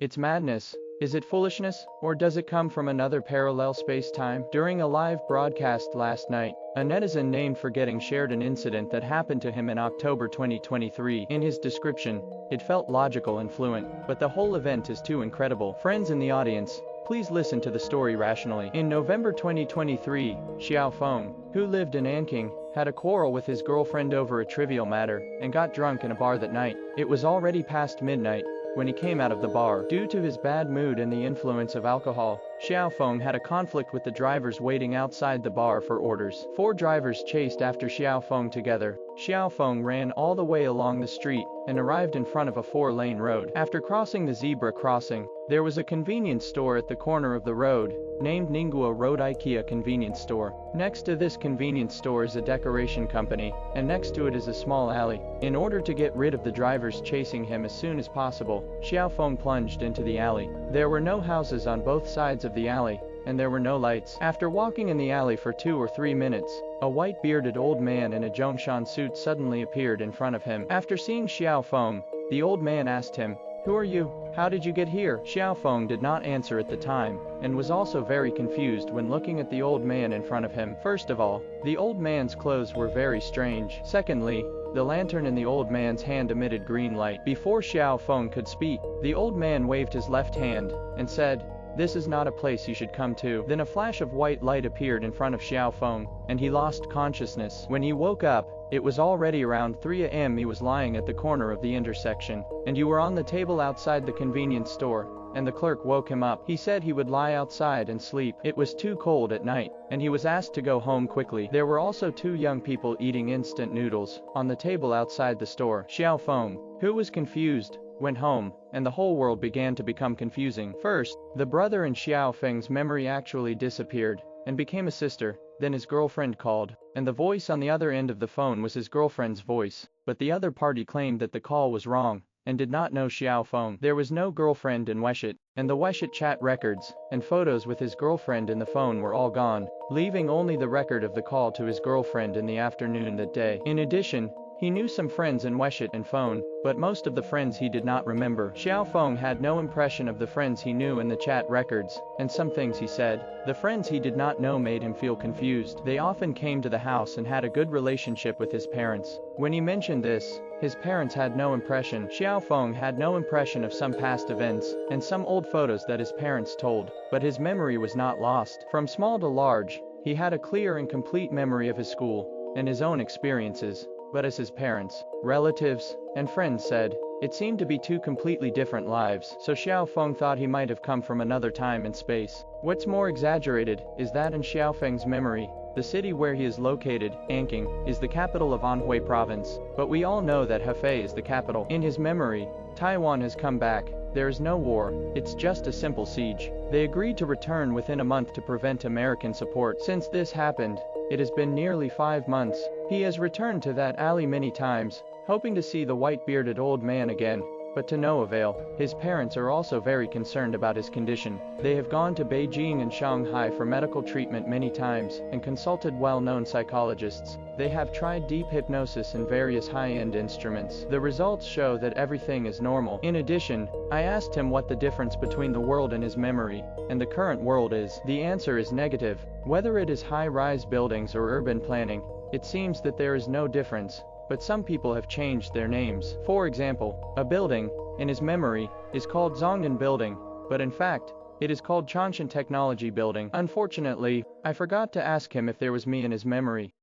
It's madness. Is it foolishness, or does it come from another parallel space-time? During a live broadcast last night, a netizen named Forgetting shared an incident that happened to him in October 2023. In his description, it felt logical and fluent, but the whole event is too incredible. Friends in the audience, please listen to the story rationally. In November 2023, Xiao Feng, who lived in Anqing, had a quarrel with his girlfriend over a trivial matter, and got drunk in a bar that night. It was already past midnight when he came out of the bar. Due to his bad mood and the influence of alcohol, Xiao Feng had a conflict with the drivers waiting outside the bar for orders. 4 drivers chased after Xiao Feng together. Xiao Feng ran all the way along the street and arrived in front of a 4-lane road. After crossing the zebra crossing, there was a convenience store at the corner of the road, named Ningguo Road IKEA Convenience Store. Next to this convenience store is a decoration company, and next to it is a small alley. In order to get rid of the drivers chasing him as soon as possible, Xiao Feng plunged into the alley. There were no houses on both sides of the alley, and there were no lights. After walking in the alley for 2 or 3 minutes, a white-bearded old man in a Zhongshan suit suddenly appeared in front of him. After seeing Xiao Feng, the old man asked him, "Who are you? How did you get here?" Xiao Feng did not answer at the time, and was also very confused when looking at the old man in front of him. First of all, the old man's clothes were very strange. Secondly, the lantern in the old man's hand emitted green light. Before Xiao Feng could speak, the old man waved his left hand and said, "This is not a place you should come to." Then a flash of white light appeared in front of Xiao Feng, and he lost consciousness. When he woke up, it was already around 3 a.m. He was lying at the corner of the intersection, and you were on the table outside the convenience store, and the clerk woke him up. He said he would lie outside and sleep. It was too cold at night, and he was asked to go home quickly. There were also 2 young people eating instant noodles on the table outside the store. Xiao Feng, who was confused, went home, and the whole world began to become confusing. First, the brother in Xiao Feng's memory actually disappeared and became a sister. Then his girlfriend called, and the voice on the other end of the phone was his girlfriend's voice, but the other party claimed that the call was wrong and did not know Xiao Feng. There was no girlfriend in Weshit, and the Weshit chat records and photos with his girlfriend in the phone were all gone, leaving only the record of the call to his girlfriend in the afternoon that day. In addition, he knew some friends in Weshit and phone, but most of the friends he did not remember. Xiao Feng had no impression of the friends he knew in the chat records, and some things he said. The friends he did not know made him feel confused. They often came to the house and had a good relationship with his parents. When he mentioned this, his parents had no impression. Xiao Feng had no impression of some past events, and some old photos that his parents told, but his memory was not lost. From small to large, he had a clear and complete memory of his school and his own experiences. But as his parents, relatives, and friends said, it seemed to be 2 completely different lives, so Xiao Feng thought he might have come from another time and space. What's more exaggerated is that in Xiao Feng's memory, the city where he is located, Anqing, is the capital of Anhui province, but we all know that Hefei is the capital. In his memory, Taiwan has come back. There is no war, it's just a simple siege. They agreed to return within a month to prevent American support. Since this happened, it has been nearly 5 months. He has returned to that alley many times, hoping to see the white-bearded old man again, but to no avail. His parents are also very concerned about his condition. They have gone to Beijing and Shanghai for medical treatment many times, and consulted well-known psychologists. They have tried deep hypnosis and various high-end instruments. The results show that everything is normal. In addition, I asked him what the difference between the world in his memory and the current world is. The answer is negative. Whether it is high-rise buildings or urban planning, it seems that there is no difference, but some people have changed their names. For example, a building, in his memory, is called Zhongnan Building, but in fact, it is called Changshan Technology Building. Unfortunately, I forgot to ask him if there was me in his memory.